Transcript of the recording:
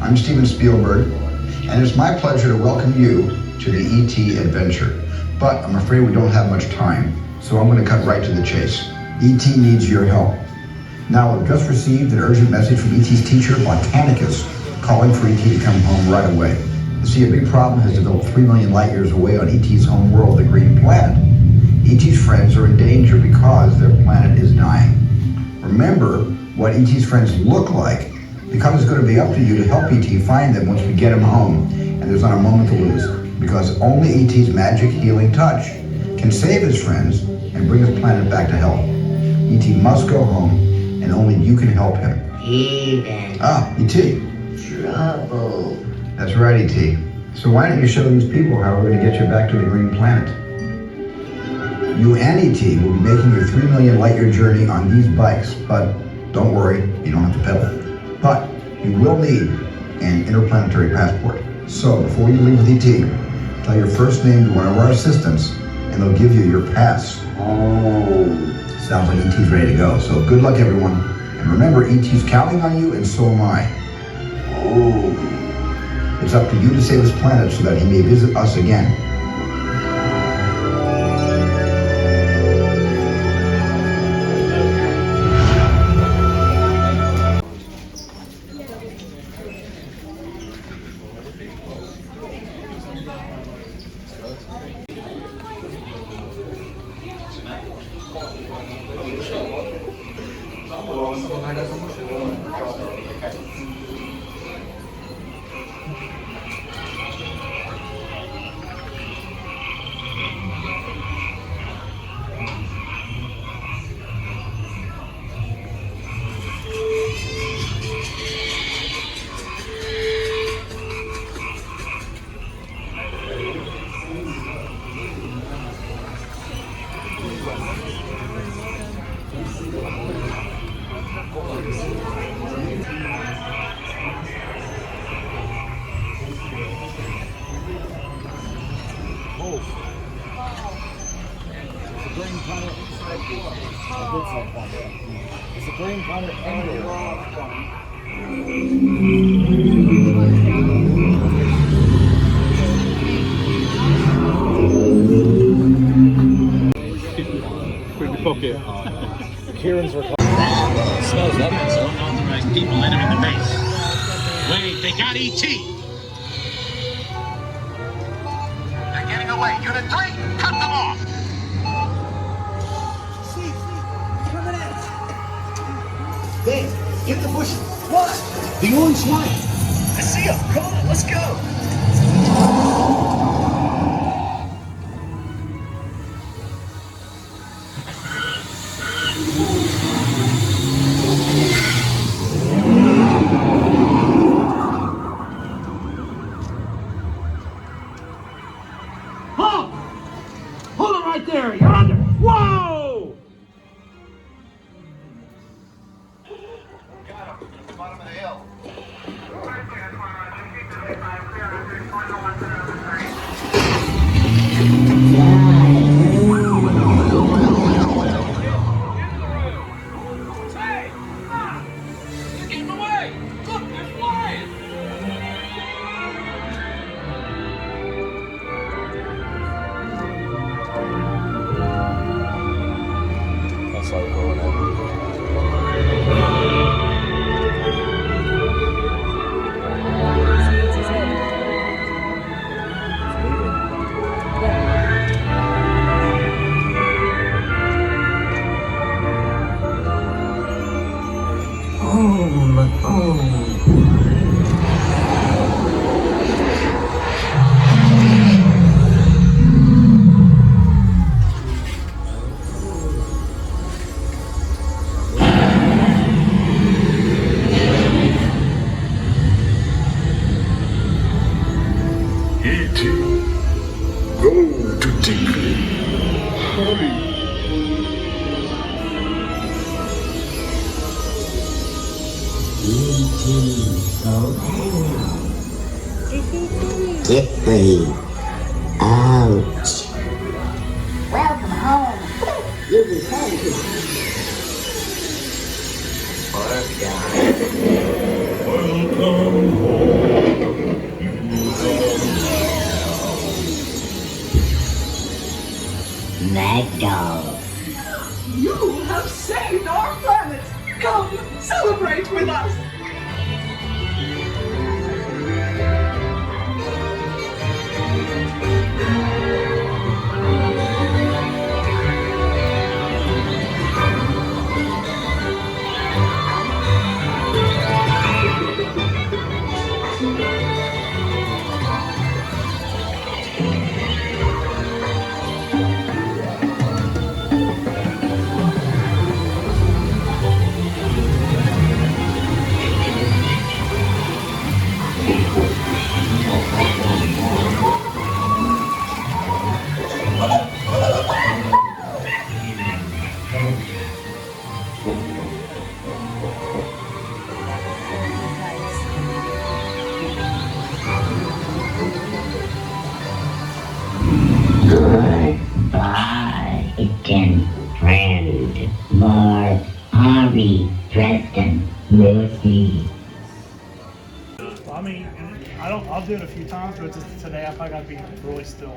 I'm Steven Spielberg, and it's my pleasure to welcome you to the E.T. adventure. But I'm afraid we don't have much time, so I'm going to cut right to the chase. E.T. needs your help. Now, I've just received an urgent message from E.T.'s teacher, Botanicus, calling for E.T. to come home right away. You see, a big problem has developed 3 million light years away on E.T.'s home world, the Green Planet. E.T.'s friends are in danger because their planet is dying. Remember what E.T.'s friends look like, because it's going to be up to you to help E.T. find them once we get him home, and there's not a moment to lose, because only E.T.'s magic healing touch can save his friends and bring his planet back to health. E.T. must go home, and only you can help him. Steven. E.T. Trouble. That's right, E.T. So why don't you show these people how we're going to get you back to the Green Planet? You and E.T. will be making your 3 million light year journey on these bikes, but don't worry, you don't have to pedal. But you will need an interplanetary passport. So before you leave with E.T., tell your first name to one of our assistants, and they'll give you your pass. Sounds like E.T.'s ready to go. So good luck, everyone. And remember, E.T.'s counting on you, and so am I. It's up to you to save his planet so that he may visit us again. It's a green planet anywhere. Pocket. Kieran's recording. Smells lovely. So unauthorized people entering the base. Wait, they got E.T. They're getting away. Unit 3, cut them off. Coming at us. Ben, get the bushes. What? The orange light. I see him. Come on, let's go. Halt! Hold it right there. You're under. Whoa! Got him. At the bottom of the hill. That's like going E.T. Go to Tinkley. Hurry. Get me out. Welcome home. You returned to Welcome home. ragdoll. You have saved our planet! Come, celebrate with us! Goodbye, again, friend. Mark, Harvey, Preston, Lucy. I mean, I'll do it a few times, but just today I probably got to be really still.